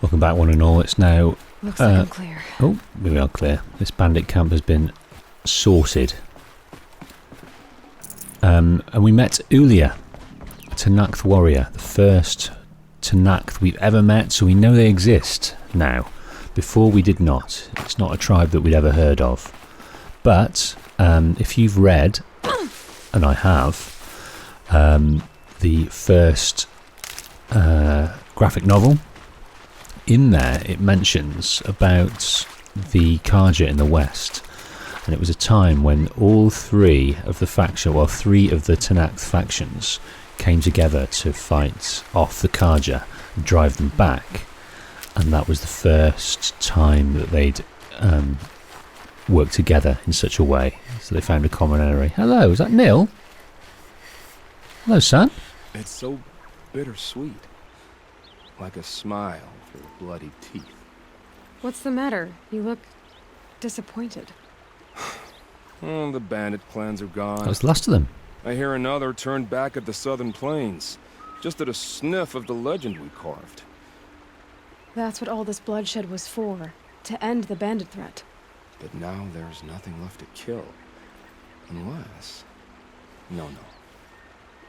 Welcome back, one and all. It's now... Looks like I'm clear. Oh, we are clear. This bandit camp has been sorted. And we met Ulia, a Tenakth warrior, the first Tenakth we've ever met, so we know they exist now. Before we did not. It's not a tribe that we'd ever heard of. But if you've read, and I have, the first graphic novel, in there it mentions about the Karja in the west, and it was a time when all three of the Tenakth factions came together to fight off the Karja and drive them back, and that was the first time that they'd worked together in such a way, so they found a common enemy. Hello, is that Nil? Hello, son. It's so bittersweet, like a smile through bloody teeth. What's the matter? You look disappointed. Oh, the bandit clans are gone. That was the last of them. I hear another turned back at the southern plains, just at a sniff of the legend we carved. That's what all this bloodshed was for, to end the bandit threat. But now there's nothing left to kill. Unless... No.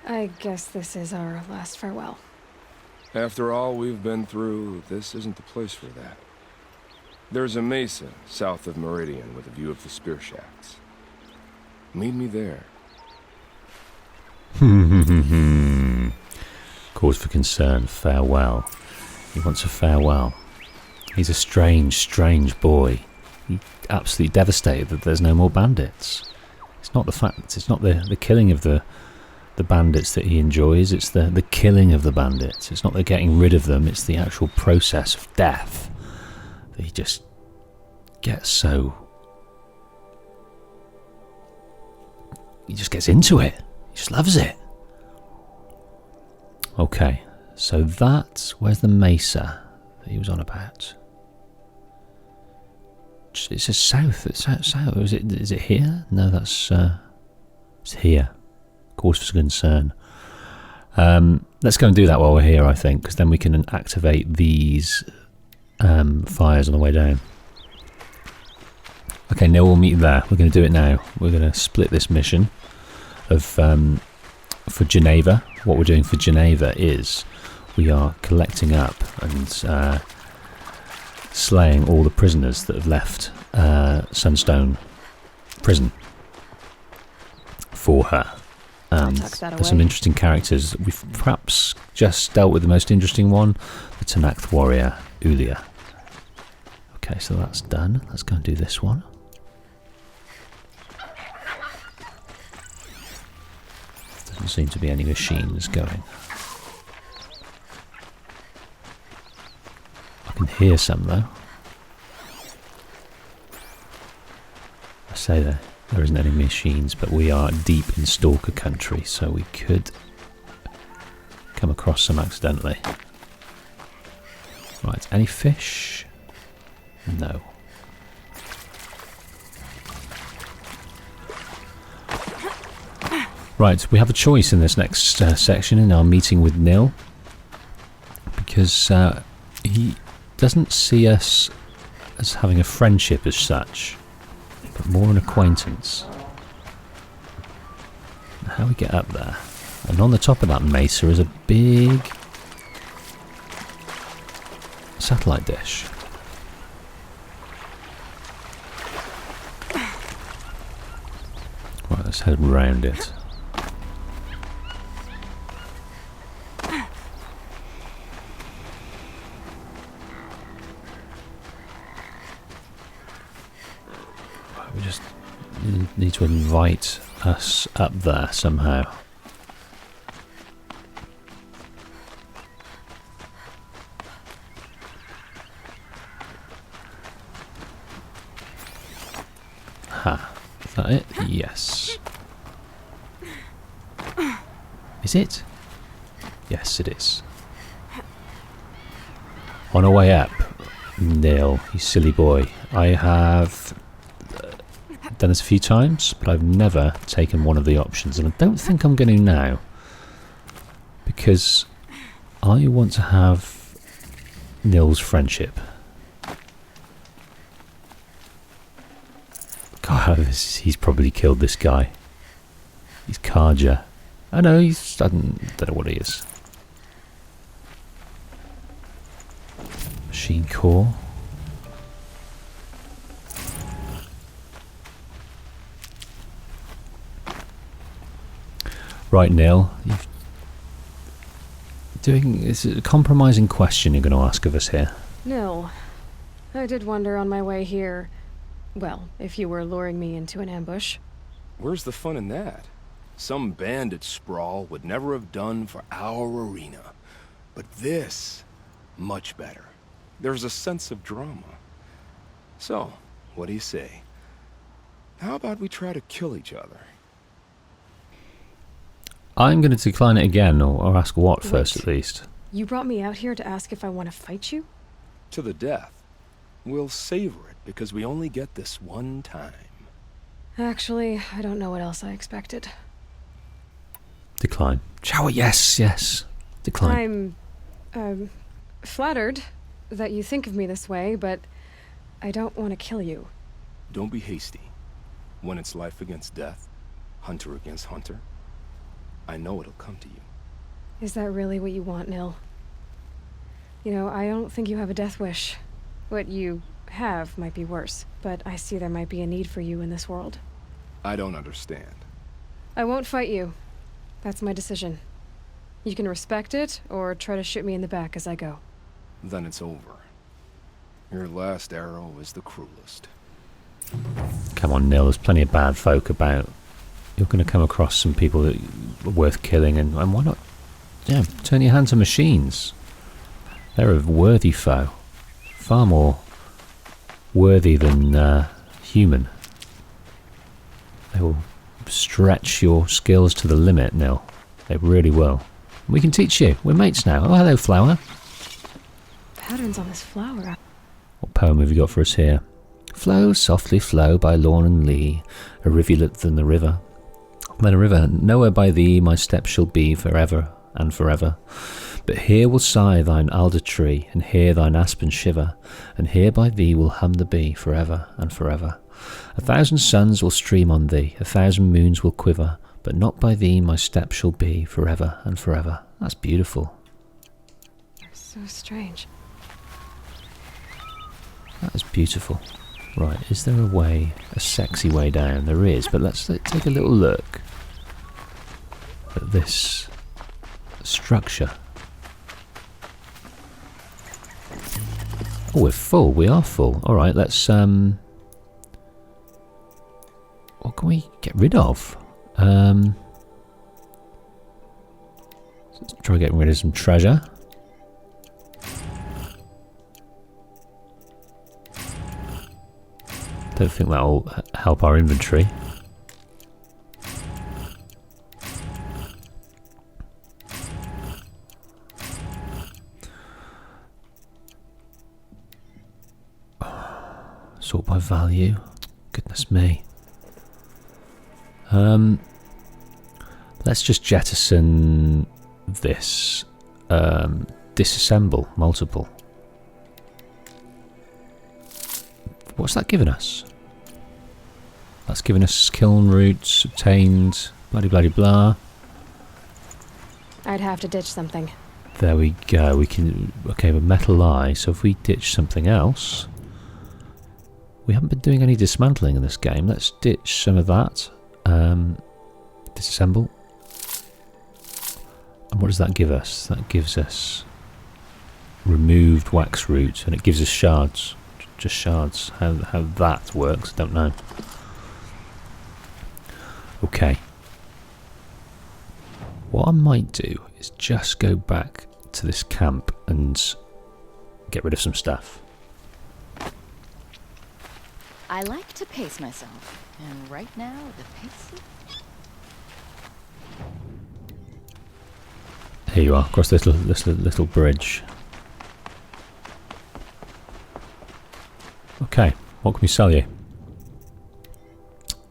I guess this is our last farewell. After all we've been through, this isn't the place for that. There's a mesa south of Meridian with a view of the spear shafts. Meet me there. Cause for concern, farewell. He wants a farewell. He's a strange, strange boy. He's absolutely devastated that there's no more bandits. It's not the fact, it's not the killing of the bandits that he enjoys, it's the killing of the bandits. It's not the getting rid of them, it's the actual process of death that he just gets so... He just gets into it. He just loves it. Okay, so that's... Where's the mesa that he was on about? It says south. It's south. Is it here? No, that's... it's here. Cause for concern. Let's go and do that while we're here, I think, because then we can activate these fires on the way down. Okay, now we'll meet there. We're going to do it now. We're going to split this mission of for Geneva. What we're doing for Geneva is we are collecting up and slaying all the prisoners that have left Sunstone Prison for her. There's some interesting characters. We've perhaps just dealt with the most interesting one, the Tenakth warrior, Ulia. Okay, so that's done. Let's go and do this one. Doesn't seem to be any machines going. I can hear some though. I say there isn't any machines, but we are deep in Stalker country, so we could come across some accidentally. Right, any fish? No. Right, we have a choice in this next section in our meeting with Nil, because he doesn't see us as having a friendship as such, but more an acquaintance. How we get up there? And on the top of that mesa is a big satellite dish. Right, let's head round it. We just need to invite us up there somehow. Ha. Is that it? Yes. Is it? Yes, it is. On our way up, Nil, you silly boy. I have done this a few times, but I've never taken one of the options, and I don't think I'm going to now. because I want to have Nil's friendship. God, he's probably killed this guy. He's Karja. I know, I don't know what he is. Machine core. Right, Nil. It's a compromising question you're going to ask of us here. No. I did wonder on my way here. Well, if you were luring me into an ambush. Where's the fun in that? Some bandit sprawl would never have done for our arena. But this, much better. There's a sense of drama. So, what do you say? How about we try to kill each other? I'm going to decline it again, or ask what first at least. You brought me out here to ask if I want to fight you? To the death. We'll savor it because we only get this one time. Actually, I don't know what else I expected. Decline. Shower, yes. Decline. I'm flattered that you think of me this way, but I don't want to kill you. Don't be hasty. When it's life against death, hunter against hunter, I know it'll come to you. Is that really what you want, Nil? You know, I don't think you have a death wish. What you have might be worse, but I see there might be a need for you in this world. I don't understand. I won't fight you. That's my decision. You can respect it, or try to shoot me in the back as I go. Then it's over. Your last arrow is the cruelest. Come on, Nil, there's plenty of bad folk about. You're going to come across some people that are worth killing, and why not? Yeah, turn your hand to machines. They're a worthy foe. Far more worthy than human. They will stretch your skills to the limit, Nil. They really will. We can teach you. We're mates now. Oh, hello, flower. Patterns on this flower. What poem have you got for us here? Flow, softly flow by lawn and lea, a rivulet than the river. Then a river, nowhere by thee my steps shall be forever and forever. But here will sigh thine alder tree, and here thine aspen shiver, and here by thee will hum the bee forever and forever. 1,000 suns will stream on thee, 1,000 moons will quiver, but not by thee my steps shall be forever and forever. That's beautiful. They're so strange. That is beautiful. Right, is there a way, a sexy way down? There is, but let's take a little look at this structure. Oh, we're full. We are full. All right, let's what can we get rid of? Let's try getting rid of some treasure. Don't think that'll help our inventory. Sort by value. Goodness me. Let's just jettison this. Disassemble multiple. What's that given us? That's given us kiln roots, obtained, blah. I'd have to ditch something. There we go. We can. Okay, but metal eye. So if we ditch something else, we haven't been doing any dismantling in this game. Let's ditch some of that. Disassemble. And what does that give us? That gives us removed wax root, and it gives us shards. Just shards. How that works, I don't know. Okay. What I might do is just go back to this camp and get rid of some stuff. I like to pace myself, and right now the pace is... Here you are, across this little bridge. Okay, what can we sell you?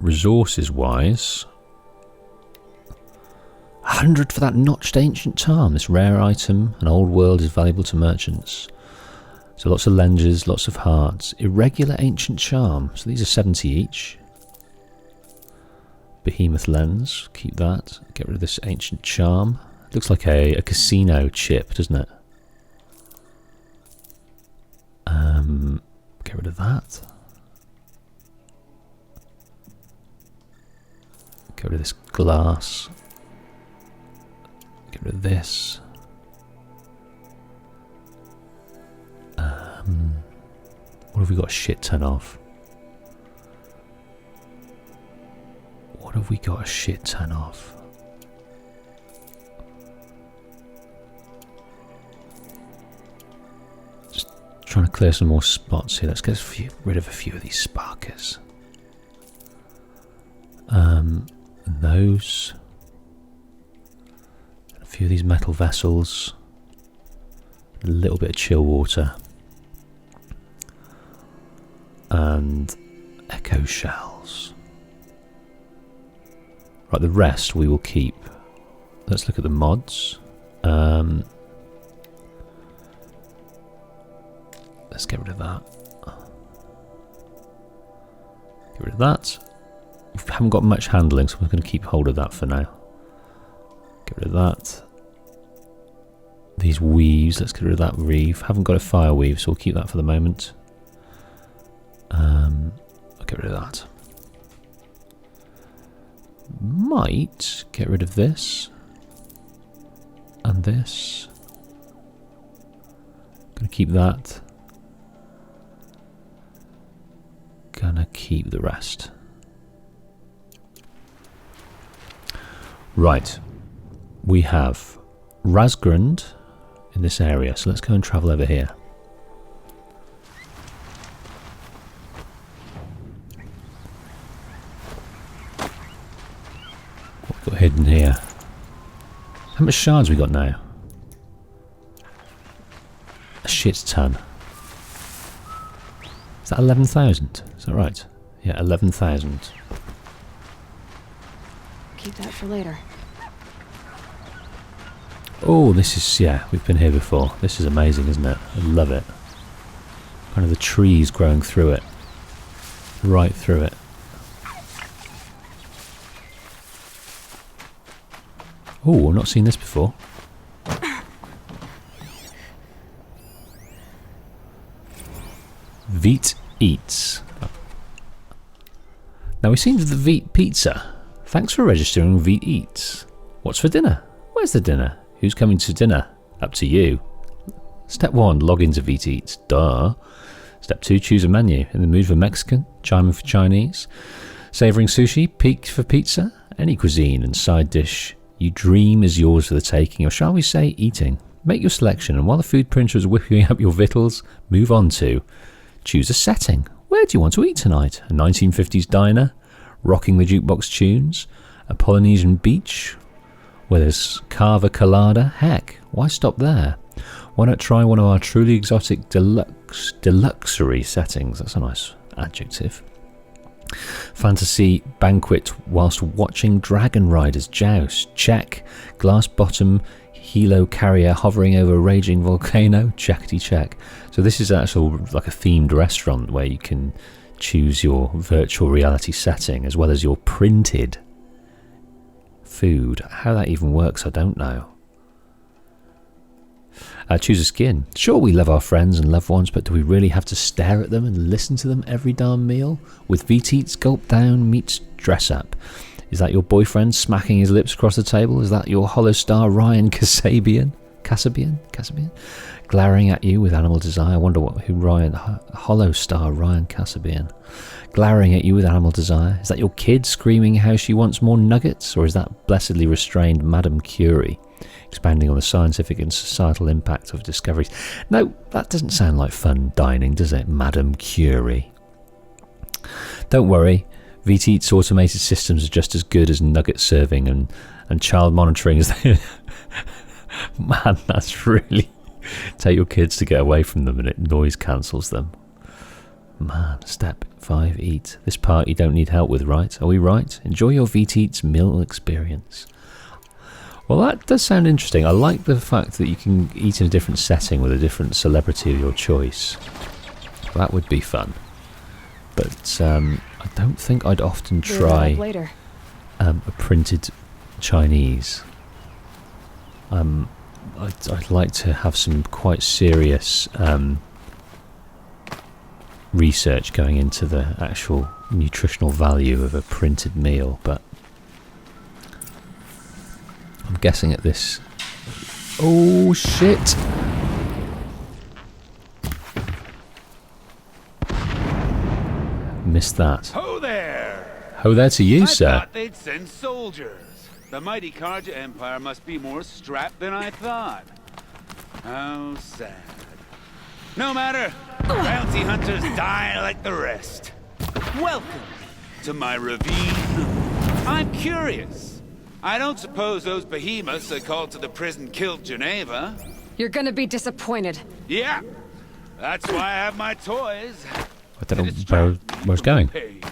Resources wise, 100 for that notched ancient charm. This rare item, an old world, is valuable to merchants. So lots of lenses, lots of hearts. Irregular ancient charm. So these are 70 each. Behemoth lens, keep that. Get rid of this ancient charm. Looks like a casino chip, doesn't it? Get rid of that. Get rid of this glass. Get rid of this. What have we got a shit ton of? What have we got a shit ton of? Just trying to clear some more spots here. Let's get rid of a few of these sparkers. And those. A few of these metal vessels. A little bit of chill water. And echo shells. Right, the rest we will keep. Let's look at the mods. Let's get rid of that. Get rid of that. We haven't got much handling, so we're going to keep hold of that for now. Get rid of that. These weaves, let's get rid of that weave. Haven't got a fire weave, so we'll keep that for the moment. I'll get rid of that. Might get rid of this. And this. Gonna keep that. Gonna keep the rest. Right. We have Razgrund in this area, so let's go and travel over here. What we've got hidden here? How much shards we got now? A shit ton. Is that 11,000? Is that right? Yeah, 11,000. Keep that for later. Oh, this is, yeah, we've been here before. This is amazing, isn't it? I love it. Kind of the trees growing through it. Right through it. Oh, I've not seen this before. Veet Eats. Now we've seen the Veet Pizza. Thanks for registering Veet Eats. What's for dinner? Where's the dinner? Who's coming to dinner? Up to you. Step 1, log into Veet Eats. Duh. Step 2, choose a menu. In the mood for Mexican, chiming for Chinese, savouring sushi, peak for pizza, any cuisine and side dish you dream is yours for the taking, or shall we say eating. Make your selection, and while the food printer is whipping up your victuals, move on to choose a setting. Where do you want to eat tonight? A 1950s diner? Rocking the jukebox tunes? A Polynesian beach? Where there's Carver Colada? Heck, why stop there? Why not try one of our truly exotic deluxury settings? That's a nice adjective. Fantasy banquet whilst watching dragon riders joust. Check. Glass bottom helo carrier hovering over a raging volcano. Checkity check. So this is actually like a themed restaurant where you can choose your virtual reality setting as well as your printed food. How that even works, I don't know. Choose a skin. Sure, we love our friends and loved ones, but do we really have to stare at them and listen to them every darn meal? With Veet Eats, gulp down meets dress up. Is that your boyfriend smacking his lips across the table? Is that your hollow star Ryan Kasabian? Glaring at you with animal desire. I wonder who hollow star Ryan Kasabian. Glaring at you with animal desire. Is that your kid screaming how she wants more nuggets? Or is that blessedly restrained Madame Curie, expanding on the scientific and societal impact of discoveries? No, that doesn't sound like fun dining, does it, Madame Curie? Don't worry, Veet Eats automated systems are just as good as nugget serving and child monitoring as they... Man, that's really... Take your kids to get away from them and it noise cancels them. Man, step 5, eat. This part you don't need help with, right? Are we right? Enjoy your Veet Eats meal experience. Well, that does sound interesting. I like the fact that you can eat in a different setting with a different celebrity of your choice. That would be fun. But I don't think I'd often try Later. a printed Chinese. I'd like to have some quite serious research going into the actual nutritional value of a printed meal, but I'm guessing at this... Oh, shit! Missed that. Ho there! Ho there to you, I sir. thought they'd send soldiers. The mighty Karja Empire must be more strapped than I thought. How sad. No matter, bounty hunters die like the rest. Welcome to my ravine. I'm curious. I don't suppose those behemoths that called to the prison killed Geneva. You're gonna be disappointed. Yeah, that's why I have my toys. I don't know where I was going. Pain.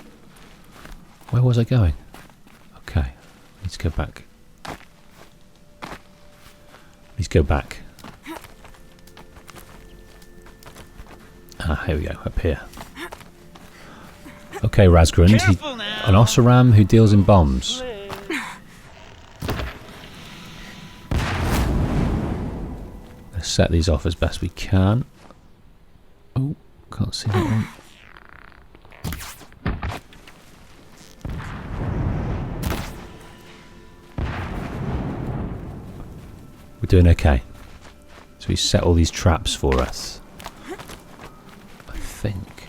Where was I going? Okay, let's go back. Let's go back. Ah, here we go, up here. Okay, Razgrund, Careful now. an Ossaram who deals in bombs. Let's set these off as best we can. Oh, can't see that one. We're doing okay. So we set all these traps for us. I think.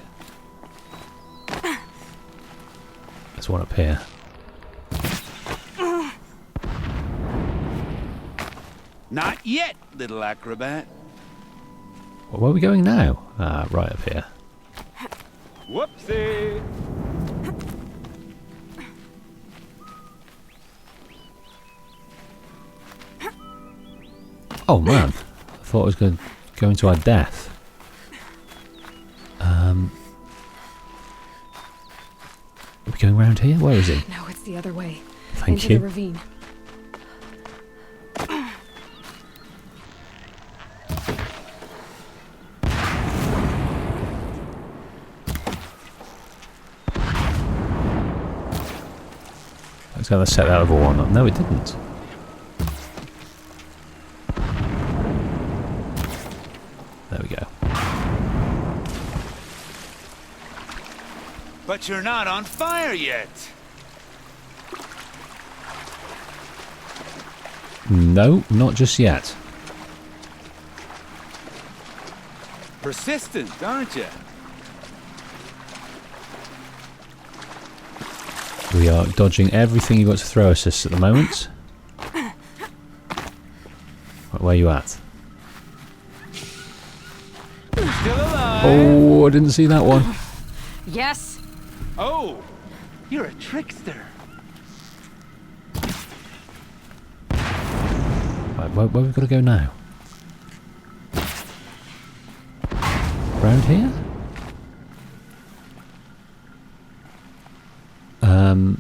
There's one up here. Not yet, little acrobat. Well, where are we going now? Ah, right up here. Whoopsie. Oh man, I thought I was going to go into our death. Are we going round here? Where is he? No, it's the other way. Thank Into you. the ravine. Let's go. Let's set that other one up. No, it didn't. There we go. But you're not on fire yet. No, not just yet. Persistent, aren't you? We are dodging everything you've got to throw at us at the moment. Right, where are you at? Still alive. Oh, I didn't see that one. Yes. Oh, you're a trickster. Right, where we've got to go now? Round here?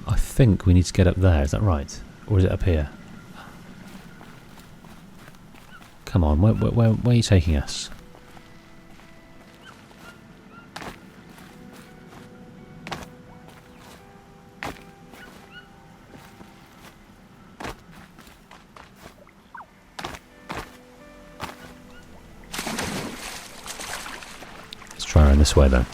I think we need to get up there, is that right? Or is it up here? Come on, where are you taking us? Let's try around this way then.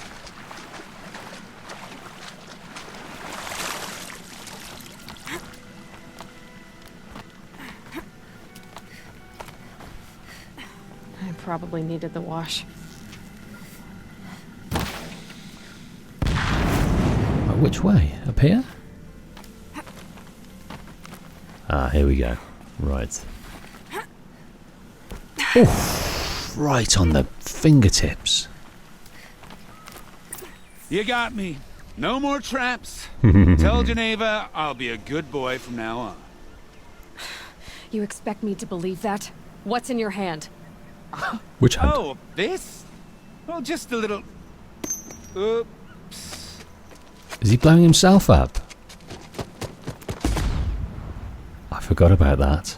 I probably needed the wash. Right, which way? Up here? Ah, here we go. Right. Oof, right on the fingertips. You got me. No more traps. Tell Geneva I'll be a good boy from now on. You expect me to believe that? What's in your hand? Which hand? Oh, this? Well, just a little... Oops. Is he blowing himself up? I forgot about that.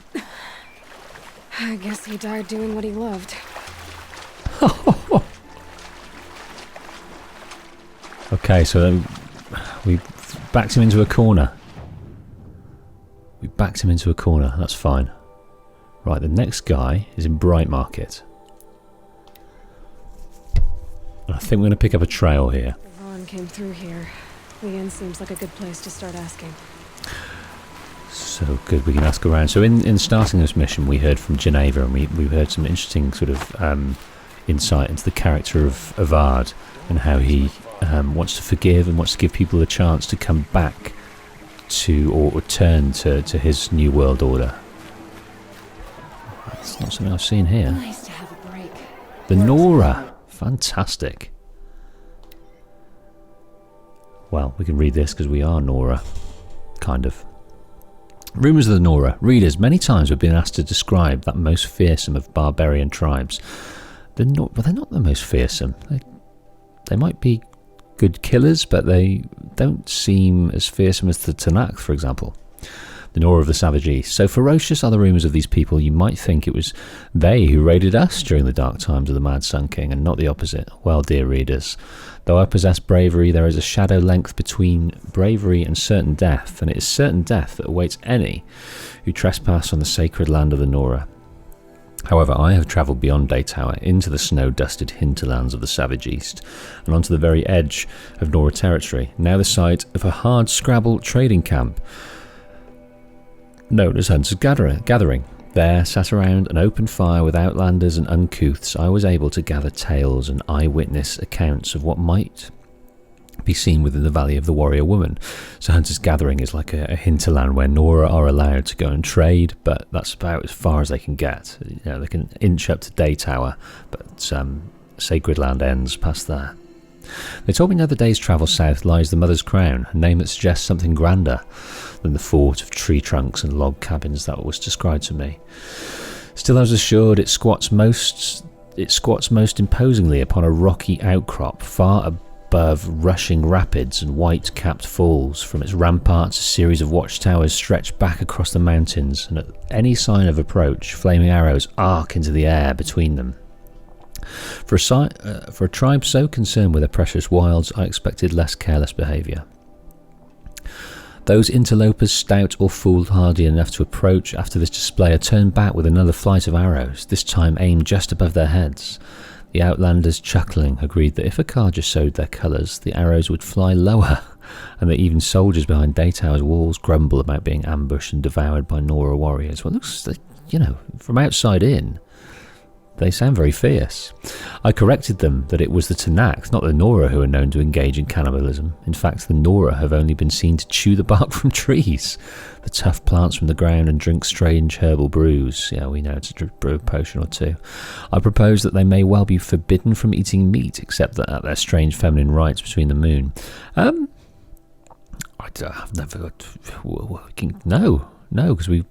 I guess he died doing what he loved. Okay, so we backed him into a corner. We backed him into a corner. That's fine. Right, the next guy is in Bright Market. I think we're going to pick up a trail here. Vaughn came through here. The inn seems like a good place to start asking. So good, we can ask around. So in starting this mission, we heard from Geneva, and we heard some interesting sort of insight into the character of Ard and how he wants to forgive and wants to give people a chance to come back to or return to his new world order. That's not something I've seen here. Nice to have a break. The Nora, fantastic. Well, we can read this because we are Nora, kind of. Rumours of the Nora. Readers, many times we've been asked to describe that most fearsome of barbarian tribes. They're not the most fearsome. They might be good killers, but they don't seem as fearsome as the Tenakth, for example. The Nora of the Savage East. So ferocious are the rumours of these people, you might think it was they who raided us during the dark times of the Mad Sun King, and not the opposite. Well, dear readers, though I possess bravery, there is a shadow length between bravery and certain death, and it is certain death that awaits any who trespass on the sacred land of the Nora. However, I have travelled beyond Daytower into the snow-dusted hinterlands of the Savage East, and onto the very edge of Nora territory, now the site of a hard-scrabble trading camp known as Hunter's Gathering. There, sat around an open fire with outlanders and uncouths, I was able to gather tales and eyewitness accounts of what might be seen within the Valley of the Warrior Woman. So Hunter's Gathering is like a hinterland where Nora are allowed to go and trade, but that's about as far as they can get. You know, they can inch up to Daytower, but Sacred Land ends past there. They told me another day's travel south lies the Mother's Crown, a name that suggests something grander than the fort of tree trunks and log cabins that was described to me. Still, I was assured it squats most imposingly upon a rocky outcrop far above rushing rapids and white-capped falls. From its ramparts, a series of watchtowers stretched back across the mountains, and at any sign of approach, flaming arrows arc into the air between them. For a tribe so concerned with their precious wilds, I expected less careless behaviour. Those interlopers, stout or foolhardy enough to approach after this display, are turned back with another flight of arrows, this time aimed just above their heads. The outlanders, chuckling, agreed that if a Karja showed their colours, the arrows would fly lower, and that even soldiers behind Daytower's walls grumble about being ambushed and devoured by Nora warriors. Well, it looks like, from outside in, they sound very fierce. I corrected them that it was the Tenakth, not the Nora, who are known to engage in cannibalism. In fact, the Nora have only been seen to chew the bark from trees, the tough plants from the ground, and drink strange herbal brews. Yeah, we know to brew a potion or two. I propose that they may well be forbidden from eating meat, except that at their strange feminine rites between the moon. I've never got... No, because we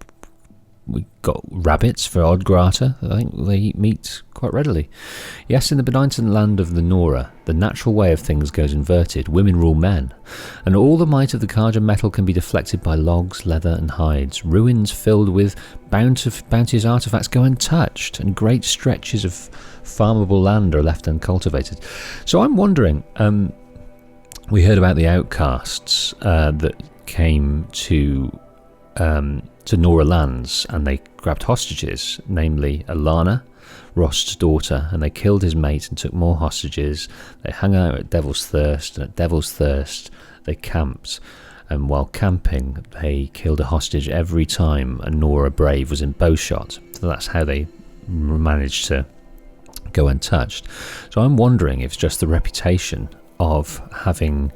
got rabbits for Odgrata. I think they eat meat quite readily. Yes, in the benighted land of the Nora, the natural way of things goes inverted. Women rule men, and all the might of the Karja metal can be deflected by logs, leather and hides. Ruins filled with bounteous artefacts go untouched, and great stretches of farmable land are left uncultivated. So I'm wondering, we heard about the outcasts that came to Nora lands, and they grabbed hostages, namely Alana, Rost's daughter, and they killed his mate and took more hostages. They hung out at Devil's Thirst, and at Devil's Thirst they camped, and while camping they killed a hostage every time a Nora brave was in bowshot. So that's how they managed to go untouched. So I'm wondering if it's just the reputation of having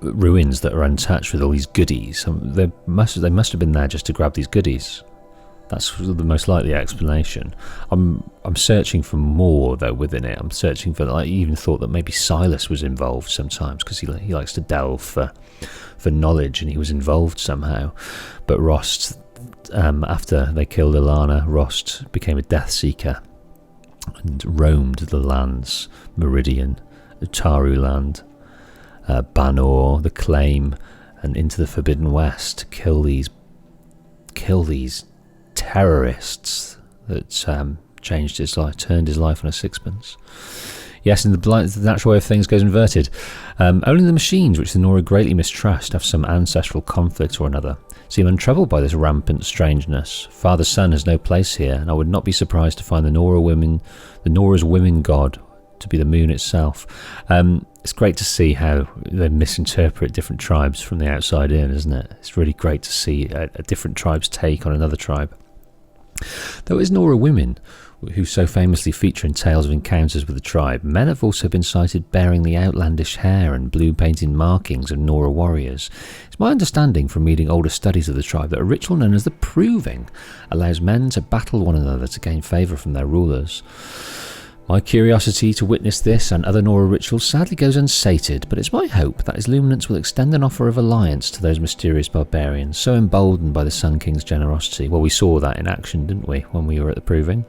ruins that are untouched with all these goodies. They must have been there just to grab these goodies. That's the most likely explanation. I'm searching for more though within it. I'm searching for. I even thought that maybe Silas was involved sometimes, because he likes to delve for knowledge, and he was involved somehow. But Rost, after they killed Alana, Rost became a Death Seeker and roamed the lands, Meridian, Utaru land, Banor, the Claim, and into the Forbidden West to kill these terrorists that changed his life, turned his life on a sixpence. Yes, and the natural way of things goes inverted. Only the machines, which the Nora greatly mistrust, have some ancestral conflict or another, seem untroubled by this rampant strangeness. Father-son has no place here, and I would not be surprised to find the Nora's women god to be the moon itself. It's great to see how they misinterpret different tribes from the outside in, isn't it? It's really great to see a different tribe's take on another tribe. Though it is Nora women who so famously feature in tales of encounters with the tribe, men have also been sighted bearing the outlandish hair and blue painted markings of Nora warriors. It's my understanding from reading older studies of the tribe that a ritual known as the Proving allows men to battle one another to gain favour from their rulers. My curiosity to witness this and other Nora rituals sadly goes unsated, but it's my hope that his luminance will extend an offer of alliance to those mysterious barbarians, so emboldened by the Sun King's generosity. Well, we saw that in action, didn't we, when we were at the Proving?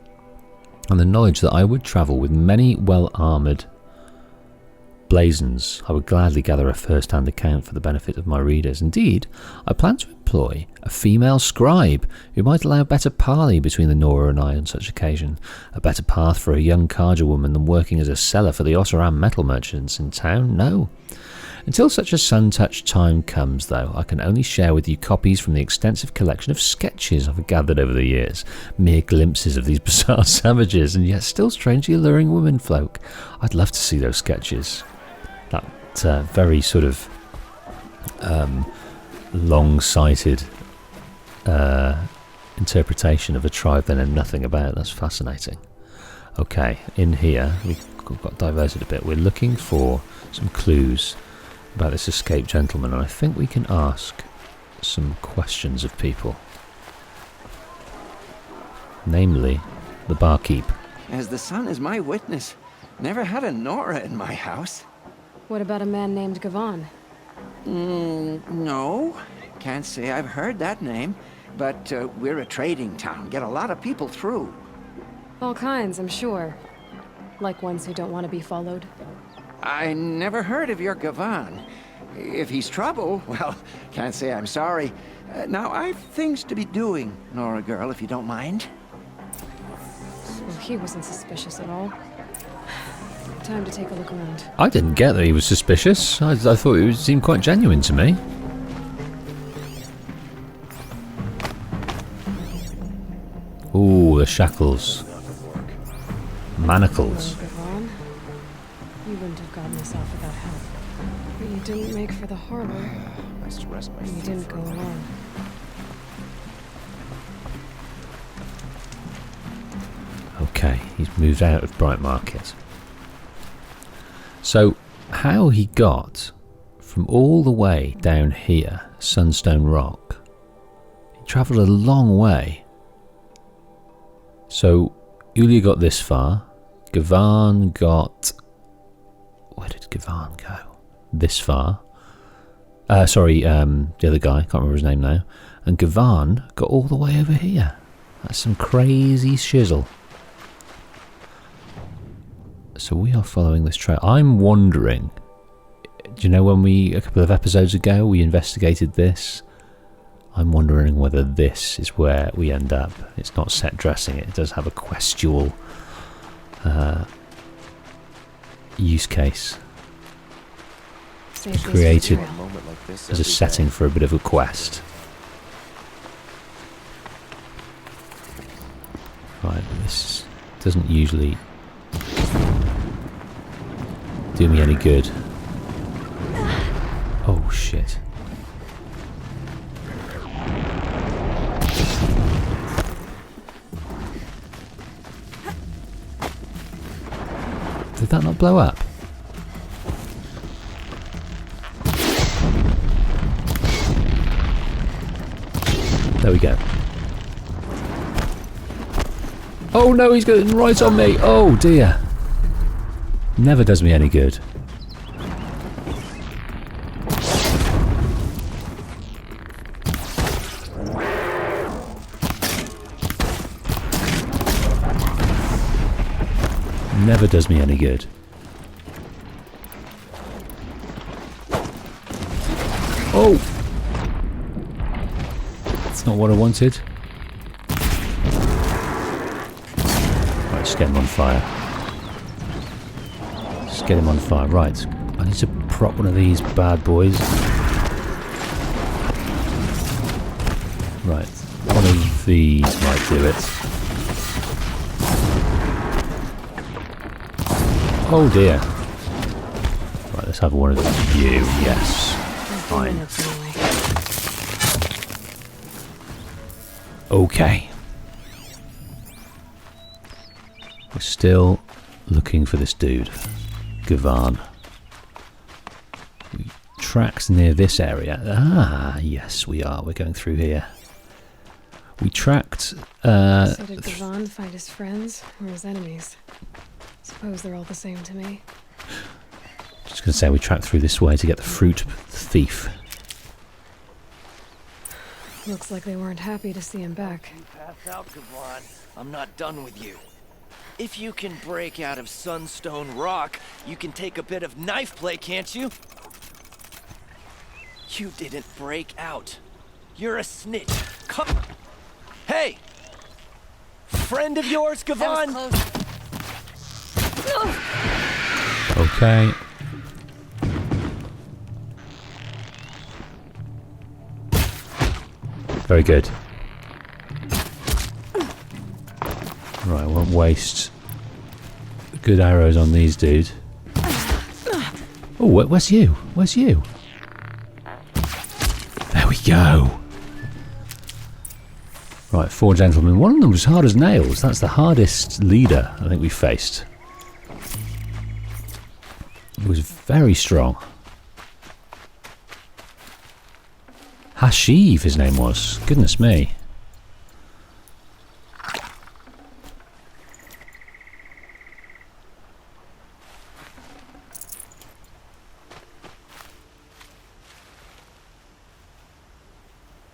And the knowledge that I would travel with many well-armoured blazons, I would gladly gather a first-hand account for the benefit of my readers. Indeed, I plan to employ a female scribe who might allow better parley between the Nora and I on such occasion. A better path for a young Karja woman than working as a seller for the Otteran metal merchants in town? No. Until such a sun-touched time comes, though, I can only share with you copies from the extensive collection of sketches I've gathered over the years. Mere glimpses of these bizarre savages, and yet still strangely alluring womenfolk. I'd love to see those sketches. That very sort of long-sighted interpretation of a tribe they know nothing about. That's fascinating. Okay, in here, we got diverted a bit. We're looking for some clues about this escaped gentleman, and I think we can ask some questions of people. Namely, the barkeep. As the sun is my witness, never had a Nora in my house. What about a man named Gavan? No, can't say I've heard that name, but we're a trading town, get a lot of people through. All kinds, I'm sure. Like ones who don't want to be followed. I never heard of your Gavan. If he's trouble, well, can't say I'm sorry. Now, I've things to be doing, Nora girl, if you don't mind. Well, he wasn't suspicious at all. Time to take a look around. I didn't get that he was suspicious. I thought it seemed quite genuine to me. Ooh, the shackles. Manacles. Hello, Gavan. You wouldn't have gotten this off without help. But you didn't make for the harbor. Nice to rest my And you didn't go alone. Okay, he's moved out of Bright Market. So, how he got from all the way down here, Sunstone Rock, he travelled a long way. So, Ulia got this far. Gavan got... Where did Gavan go? This far. The other guy, can't remember his name now. And Gavan got all the way over here. That's some crazy shizzle. So we are following this trail. I'm wondering, do you know when a couple of episodes ago, we investigated this? I'm wondering whether this is where we end up. It's not set dressing, it does have a questual use case. It's created as a setting for a bit of a quest. Right, this doesn't usually do me any good. Oh shit. Did that not blow up? There we go. Oh no, he's going right on me. Oh dear. Never does me any good. Never does me any good. Oh! That's not what I wanted. Let's get him on fire. Let's get him on fire. Right. I need to prop one of these bad boys. Right. One of these might do it. Oh dear. Right, let's have one of you. Yes. Fine. Okay. We're still looking for this dude, Gavan. We tracked near this area. Ah, yes, we are. We're going through here. We tracked. So did Gavan find his friends or his enemies? Suppose they're all the same to me. Just gonna say we tracked through this way to get the fruit thief. Looks like they weren't happy to see him back. Pass out, Gavan. I'm not done with you. If you can break out of Sunstone Rock, you can take a bit of knife play, can't you? You didn't break out. You're a snitch. Come. Hey! Friend of yours, Gavan? Okay. Very good. Right, I won't waste good arrows on these dudes. Oh, where's you? Where's you? There we go. Right, 4 gentlemen. One of them was hard as nails. That's the hardest leader I think we faced. He was very strong. Hashiv, his name was. Goodness me.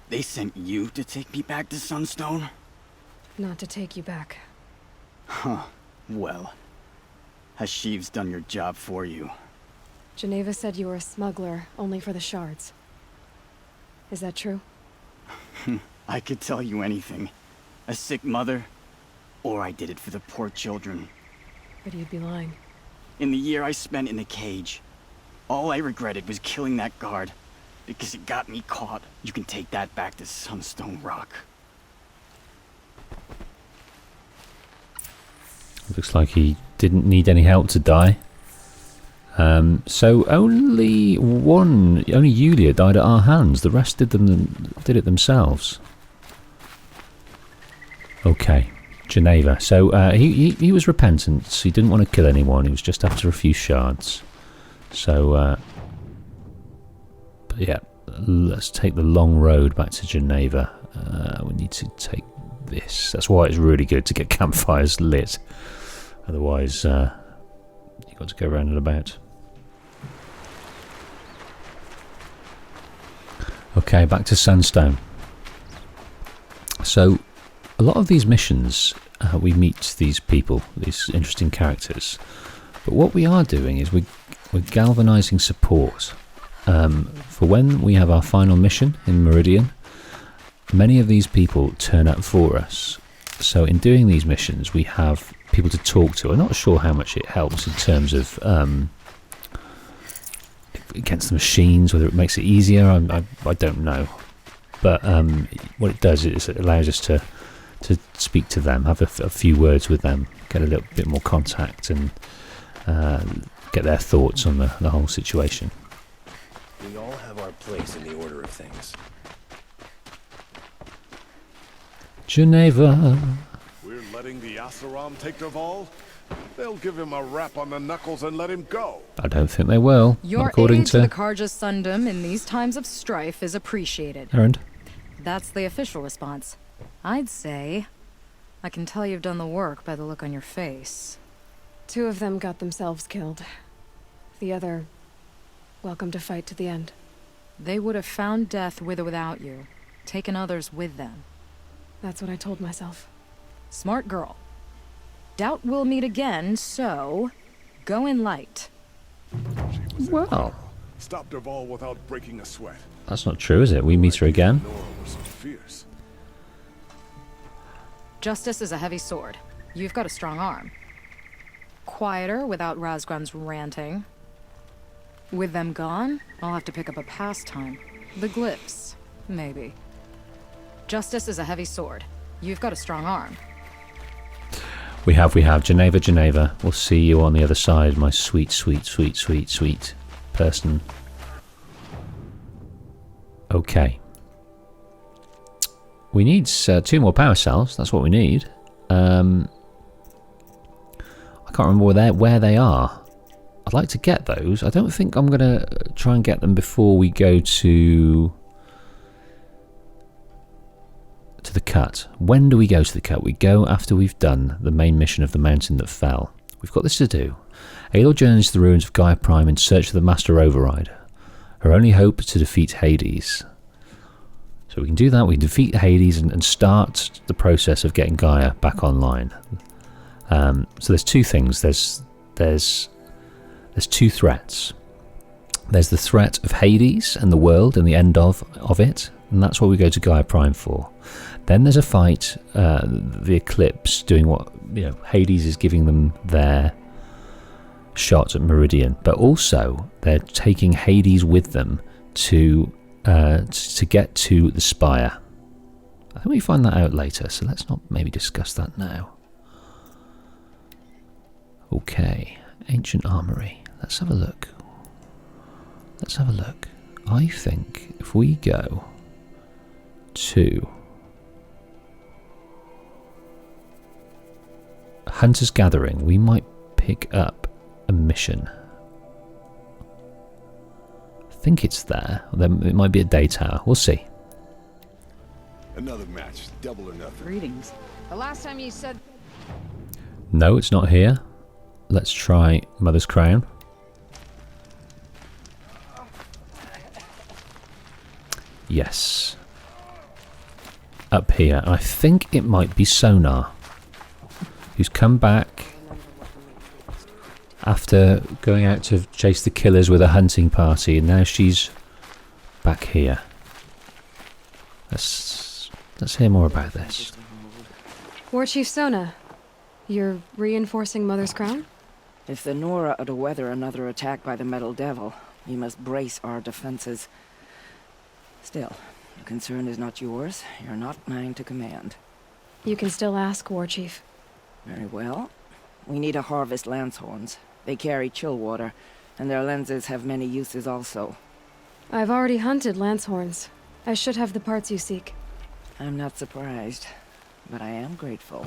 They sent you to take me back to Sunstone? Not to take you back. Huh. Well, Hashiv's done your job for you. Geneva said you were a smuggler, only for the shards. Is that true? I could tell you anything. A sick mother, or I did it for the poor children. But you'd be lying. In the year I spent in the cage, all I regretted was killing that guard. Because it got me caught. You can take that back to Sunstone Rock. Looks like he didn't need any help to die. So only Yulia died at our hands. The rest did it themselves. Okay, Geneva. So he was repentant. He didn't want to kill anyone. He was just after a few shards. So, but yeah, let's take the long road back to Geneva. We need to take this. That's why it's really good to get campfires lit. Otherwise, you've got to go round and about. Okay, back to Sandstone. So, a lot of these missions, we meet these people, these interesting characters. But what we are doing is we're galvanising support. For when we have our final mission in Meridian, many of these people turn up for us. So in doing these missions, we have people to talk to. I'm not sure how much it helps in terms of against the machines, whether it makes it easier. I don't know. But what it does is it allows us to speak to them, have a few words with them, get a little bit more contact, and get their thoughts on the whole situation. We all have our place in the order of things. Geneva. We're letting the Asaram take Derval? They'll give him a rap on the knuckles and let him go. I don't think they will. Your according aid to the Karja Sundom in these times of strife is appreciated. Errand. That's the official response. I'd say I can tell you've done the work by the look on your face. 2 of them got themselves killed. The other, welcome to fight to the end. They would have found death with or without you, taken others with them. That's what I told myself. Smart girl. Doubt we'll meet again, so go in light. Well, Stop Derval without breaking a sweat. that's not true, is it? We meet her again. Nora was so fierce. Justice is a heavy sword. You've got a strong arm. Quieter without Razgram's ranting. With them gone, I'll have to pick up a pastime. The glyphs, maybe. Justice is a heavy sword. You've got a strong arm. We have. Geneva. We'll see you on the other side, my sweet, sweet, sweet, sweet, sweet person. Okay. We need 2 more power cells. That's what we need. I can't remember where they are. I'd like to get those. I don't think I'm going to try and get them before we go to the cut. When do we go to the cut? We go after we've done the main mission of the mountain that fell. We've got this to do. Aloy journeys to the ruins of Gaia Prime in search of the Master Override. Her only hope is to defeat Hades. So we can do that. We can defeat Hades and start the process of getting Gaia back online. So there's 2 things. There's 2 threats. There's the threat of Hades and the world and the end of it, and that's what we go to Gaia Prime for. Then there's a fight, the Eclipse doing what, Hades is giving them their shot at Meridian, but also they're taking Hades with them to get to the Spire. I think we find that out later, so let's not maybe discuss that now. Okay, Ancient Armory. Let's have a look. I think if we go to Hunter's Gathering, we might pick up a mission. I think it's there. Then it might be a day tower. We'll see. Another match, double or nothing. Greetings. The last time you said... No, it's not here. Let's try Mother's Crown. Yes. Up here. I think it might be Sonar, who's come back after going out to chase the killers with a hunting party, and now she's back here. Let's hear more about this. War Chief Sona, you're reinforcing Mother's Crown? If the Nora are to weather another attack by the Metal Devil, we must brace our defenses. Still, the concern is not yours. You're not mine to command. You can still ask, War Chief. Very well. We need to harvest lance horns. They carry chill water, and their lenses have many uses also. I've already hunted lance horns. I should have the parts you seek. I'm not surprised, but I am grateful.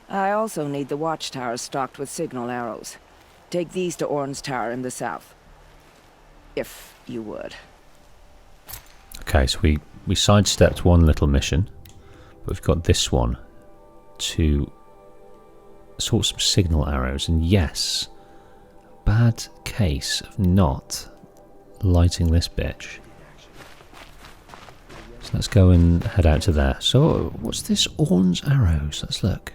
I also need the watchtowers stocked with signal arrows. Take these to Orn's Tower in the south. If you would. Okay, so we sidestepped one little mission, but we've got this one to sort some signal arrows, and yes, bad case of not lighting this bitch. So let's go and head out to there. So what's this? Orn's arrows. Let's look.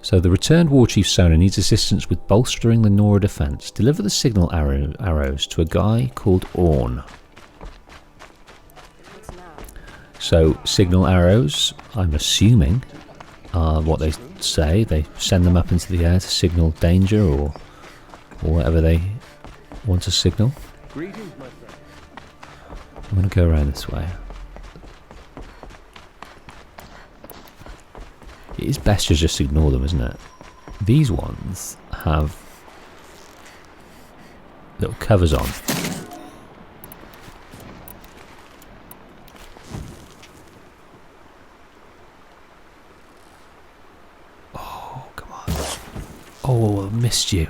So the returned War Chief Sona needs assistance with bolstering the Nora defense. Deliver the signal arrows to a guy called Orn. So signal arrows, I'm assuming, are what they say. They send them up into the air to signal danger or whatever they want to signal. I'm going to go around this way. It is best to just ignore them, isn't it? These ones have little covers on. Oh, come on. Oh, I missed you.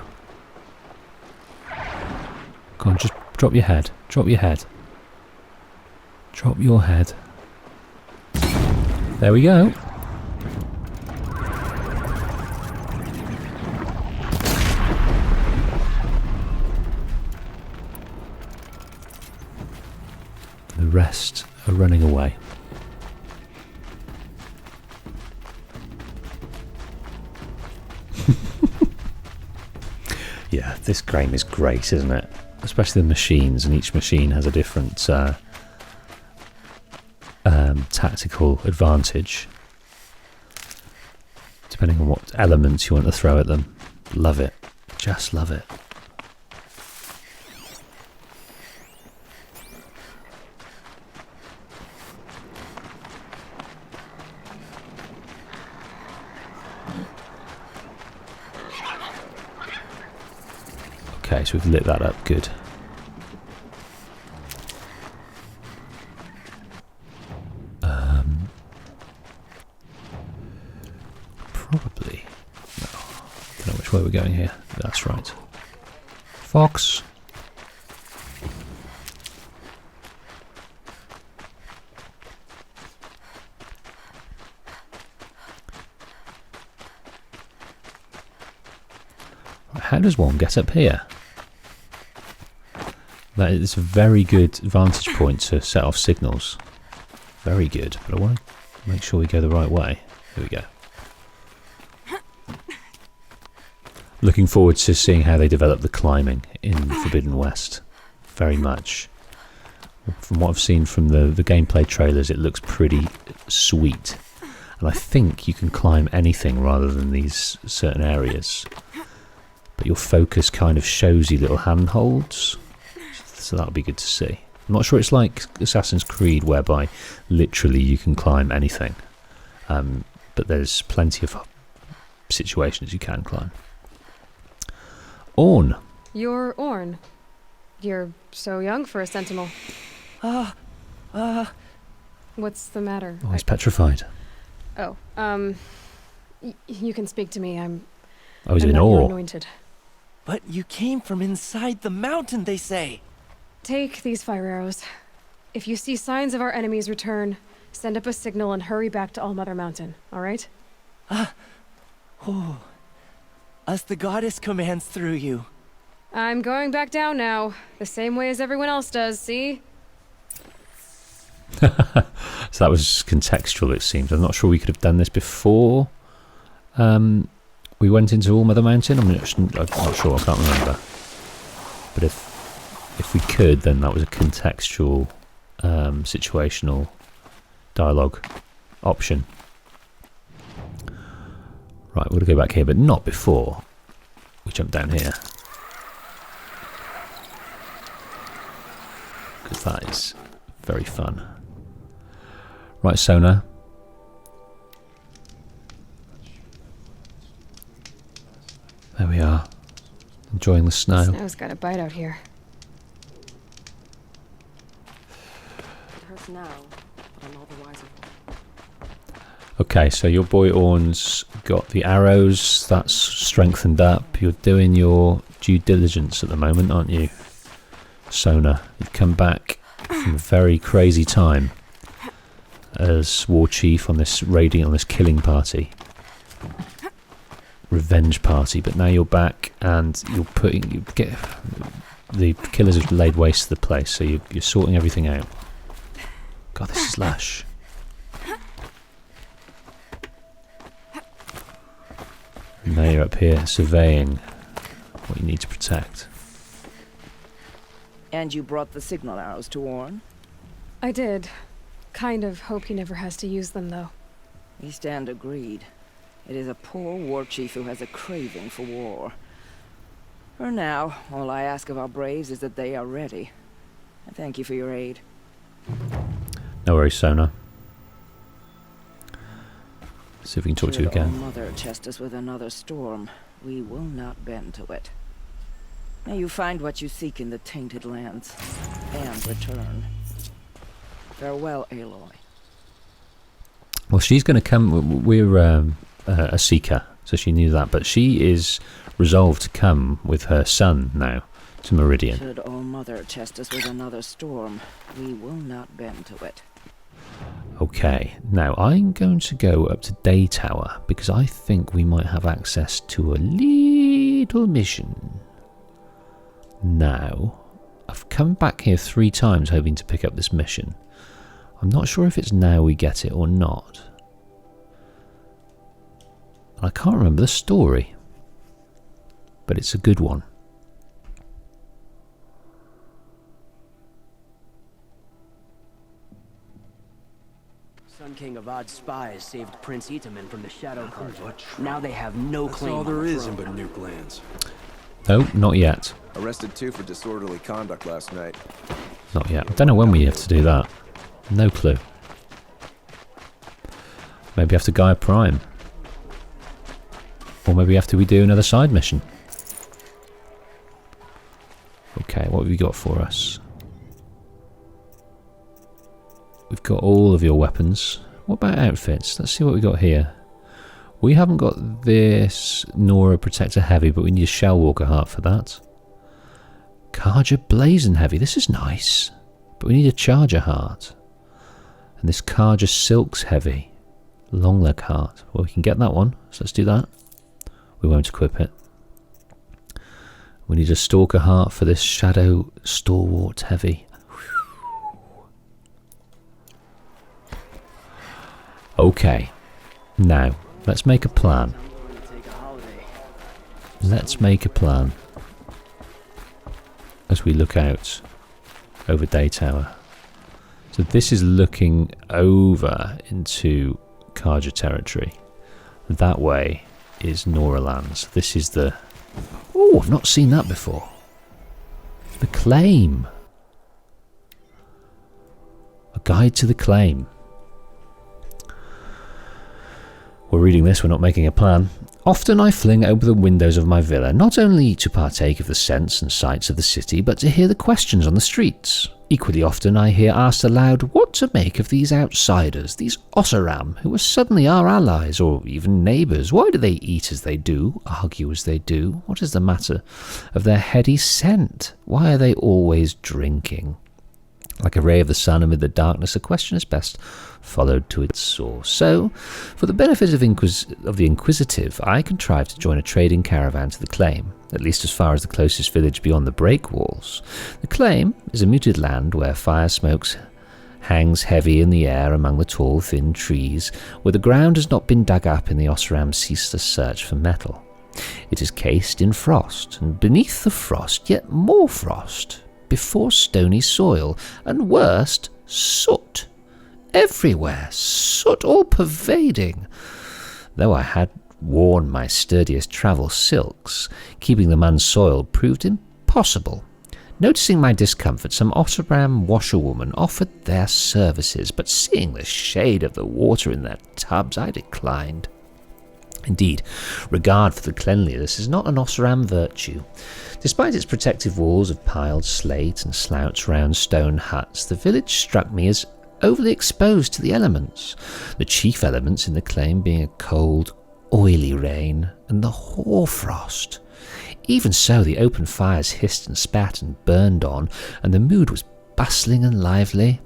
Come on, just drop your head. Drop your head. Drop your head. There we go. The rest are running away. Yeah, this game is great, isn't it? Especially the machines, and each machine has a different tactical advantage. depending on what elements you want to throw at them. Love it. Just love it. Okay, so we've lit that up. Good. Probably. No. Don't know which way we're going here. That's right. Fox. How does one get up here? That is a very good vantage point to set off signals. Very good, but I want to make sure we go the right way. Here we go. Looking forward to seeing how they develop the climbing in Forbidden West. Very much. From what I've seen from the gameplay trailers, it looks pretty sweet. And I think you can climb anything rather than these certain areas. But your focus kind of shows you little handholds. So that'll be good to see. I'm not sure it's like Assassin's Creed, whereby literally you can climb anything. But there's plenty of situations you can climb. Orn. You're Orn. You're so young for a sentinel. What's the matter? Oh, he's petrified. Oh, you can speak to me. I'm Oh, he's in not your awe. anointed. But you came from inside the mountain, they say. Take these fire arrows. If you see signs of our enemy's return, send up a signal and hurry back to All-Mother Mountain, all right? As the goddess commands through you. I'm going back down now, the same way as everyone else does, see? So that was contextual, it seems. I'm not sure we could have done this before we went into All-Mother Mountain. I'm not sure, I can't remember. But if we could, then that was a contextual, situational dialogue option. Right, we're going to go back here, but not before we jump down here. Because that is very fun. Right, Sona. There we are. Enjoying the snow. Snow's got a bite out here. It hurts now, but I'm all the wiser. Okay, so your boy Orn's got the arrows. That's strengthened up. You're doing your due diligence at the moment, aren't you, Sona? You've come back from a very crazy time as war chief on this raiding, on this killing party, revenge party. But now you're back, and the killers have laid waste to the place. So you're sorting everything out. God, this is lush. And now you're up here surveying what you need to protect. And you brought the signal arrows to Orn? I did. Kind of hope he never has to use them, though. We stand agreed. It is a poor war chief who has a craving for war. For now, all I ask of our braves is that they are ready. I thank you for your aid. No worries, Sona. See if we can talk to you Should again. All-Mother test us with another storm, we will not bend to it. May you find what you seek in the tainted lands, and return. Farewell, Aloy. Well, she's going to come. We're a seeker, so she knew that. But she is resolved to come with her son now to Meridian. Should All-Mother test us with another storm, we will not bend to it. Okay, now I'm going to go up to Day Tower because I think we might have access to a little mission. Now, I've come back here 3 times hoping to pick up this mission. I'm not sure if it's now we get it or not. I can't remember the story, but it's a good one. Sun King Avad's spies saved Prince Itaman from the Shadow Carja. Now they have no claim all on there the is throne. in Nuke Lands. No, not yet. Arrested 2 for disorderly conduct last night. Not yet. I don't know when we have to do that. No clue. Maybe after Gaia Prime. Or maybe after we do another side mission. Okay, what have you got for us? We've got all of your weapons. What about outfits? Let's see what we got here. We haven't got this Nora Protector Heavy, but we need a Shellwalker Heart for that. Carja Blazing Heavy. This is nice. But we need a Charger Heart. And this Carja Silks Heavy. Long Leg Heart. Well, we can get that one. So let's do that. We won't equip it. We need a Stalker Heart for this Shadow Stalwart Heavy. Okay. Now, let's make a plan. Let's make a plan. As we look out over Day Tower. So this is looking over into Carja territory. That way is Nora Lands. This is the... Oh, I've not seen that before. The Claim. A guide to the Claim. We're reading this, we're not making a plan. Often I fling open the windows of my villa, not only to partake of the scents and sights of the city, but to hear the questions on the streets. Equally often I hear asked aloud what to make of these outsiders, these Osseram, who are suddenly our allies, or even neighbours. Why do they eat as they do, argue as they do? What is the matter of their heady scent? Why are they always drinking? Like a ray of the sun amid the darkness, a question is best followed to its source. So, for the benefit of the inquisitive, I contrived to join a trading caravan to the Claim, at least as far as the closest village beyond the break walls. The Claim is a muted land where fire smokes hangs heavy in the air among the tall, thin trees, where the ground has not been dug up in the Osram's ceaseless search for metal. It is cased in frost, and beneath the frost yet more frost, before stony soil, and worst, soot. Everywhere, soot all pervading. Though I had worn my sturdiest travel silks, keeping them unsoiled proved impossible. Noticing my discomfort, some Osram washerwoman offered their services, but seeing the shade of the water in their tubs, I declined. Indeed, regard for the cleanliness is not an Osram virtue. Despite its protective walls of piled slate and slouch-round stone huts, the village struck me as overly exposed to the elements, the chief elements in the Claim being a cold, oily rain and the hoarfrost. Even so, the open fires hissed and spat and burned on, and the mood was bustling and lively,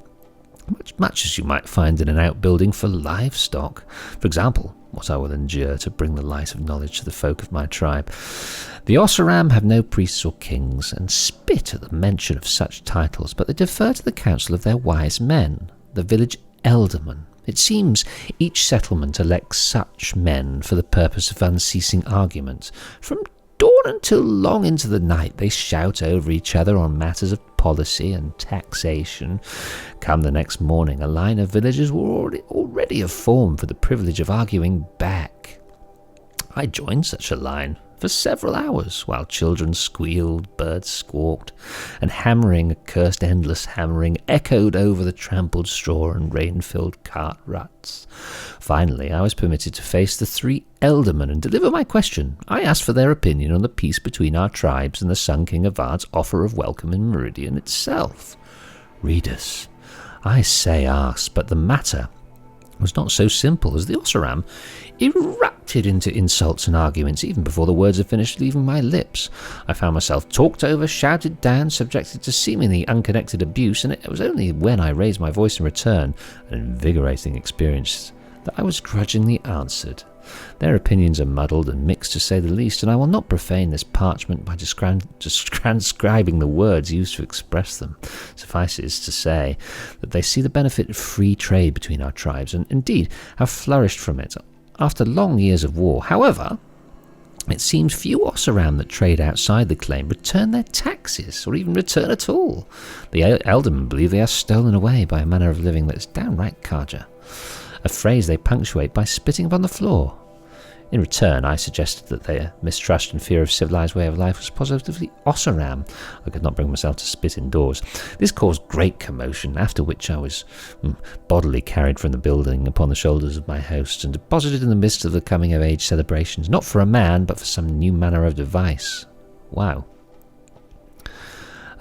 much as you might find in an outbuilding for livestock. For example, what I will endure to bring the light of knowledge to the folk of my tribe. The Osseram have no priests or kings, and spit at the mention of such titles, but they defer to the counsel of their wise men, the village eldermen. It seems each settlement elects such men for the purpose of unceasing argument. From dawn until long into the night they shout over each other on matters of policy and taxation. Come the next morning, a line of villagers were already formed for the privilege of arguing back. I joined such a line for several hours, while children squealed, birds squawked, and hammering, accursed endless hammering, echoed over the trampled straw and rain-filled cart ruts. Finally, I was permitted to face the three eldermen and deliver my question. I asked for their opinion on the peace between our tribes and the Sun King Avad's offer of welcome in Meridian itself. Readers, I say asked, but the matter was not so simple, as the Osseram erupted into insults and arguments even before the words had finished leaving my lips. I found myself talked over, shouted down, subjected to seemingly unconnected abuse, and it was only when I raised my voice in return, an invigorating experience, that I was grudgingly answered. Their opinions are muddled and mixed, to say the least, and I will not profane this parchment by transcribing the words used to express them. Suffice it is to say that they see the benefit of free trade between our tribes, and indeed have flourished from it after long years of war. However, it seems few Osseram that trade outside the Claim return their taxes, or even return at all. The eldermen believe they are stolen away by a manner of living that is downright Carja. a phrase they punctuate by spitting upon the floor. In return, I suggested that their mistrust and fear of civilized way of life was positively Ossaram. I could not bring myself to spit indoors. This caused great commotion, after which I was bodily carried from the building upon the shoulders of my host and deposited in the midst of the coming-of-age celebrations, not for a man, but for some new manner of device. Wow.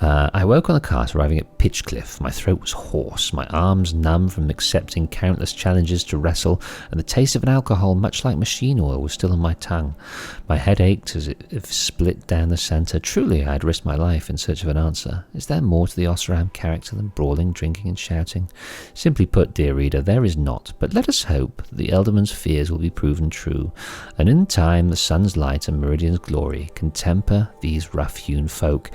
I woke on the cart arriving at Pitchcliff. My throat was hoarse, my arms numb from accepting countless challenges to wrestle, and the taste of an alcohol much like machine oil was still on my tongue. My head ached as if split down the centre. Truly, I had risked my life in search of an answer. Is there more to the Ossaram character than brawling, drinking and shouting? Simply put, dear reader, there is not, but let us hope that the Elderman's fears will be proven true, and in time the sun's light and Meridian's glory can temper these rough-hewn folk.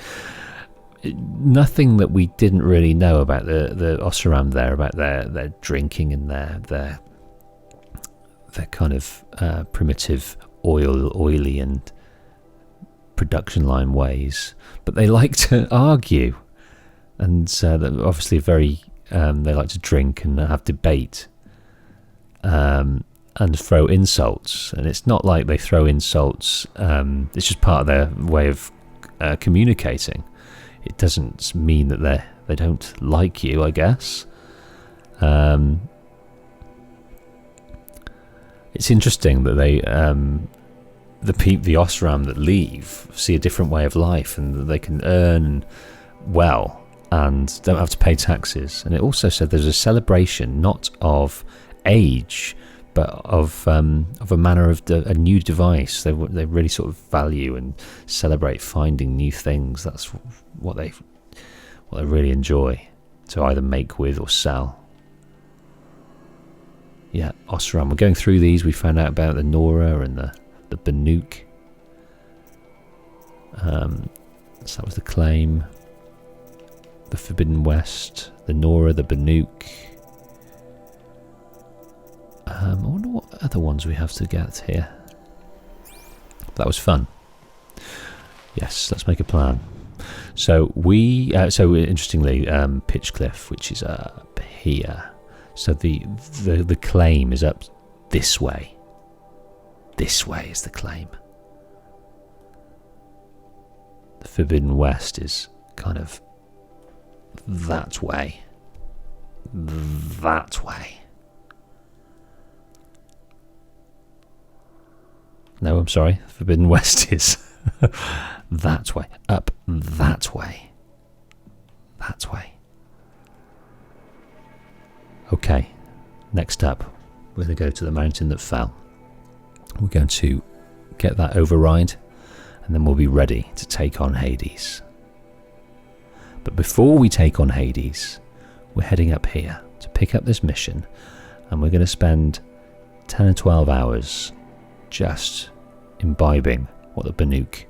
Nothing that we didn't really know about the Ossaram there, about their drinking and their kind of primitive oily and production line ways, but they like to argue, and they're obviously very they like to drink and have debate, and throw insults. And it's not like they throw insults; it's just part of their way of communicating. It doesn't mean that they don't like you, I guess. It's interesting that they the Ossaram that leave see a different way of life, and that they can earn well and don't have to pay taxes. And it also said there's a celebration not of age, but of a manner of a new device. They really sort of value and celebrate finding new things. That's what they really enjoy to either make with or sell. Yeah, Ossaram. We're going through these. We found out about the Nora and the Banuk. So that was the claim. The Forbidden West, the Nora, the Banuk. I wonder what other ones we have to get here. That was fun. Yes, let's make a plan. So interestingly, Pitchcliff, which is up here. So the claim is up this way. This way is the claim. The Forbidden West is kind of that way. That way. No, I'm sorry. Forbidden West is that way. Up that way. That way. Okay. Next up, we're going to go to the mountain that fell. We're going to get that override, and then we'll be ready to take on Hades. But before we take on Hades, we're heading up here to pick up this mission, and we're going to spend 10 or 12 hours just imbibing what the Banuk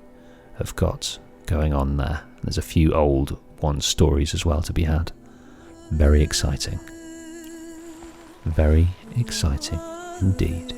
have got going on there. There's a few old stories as well to be had. Very exciting. Very exciting indeed.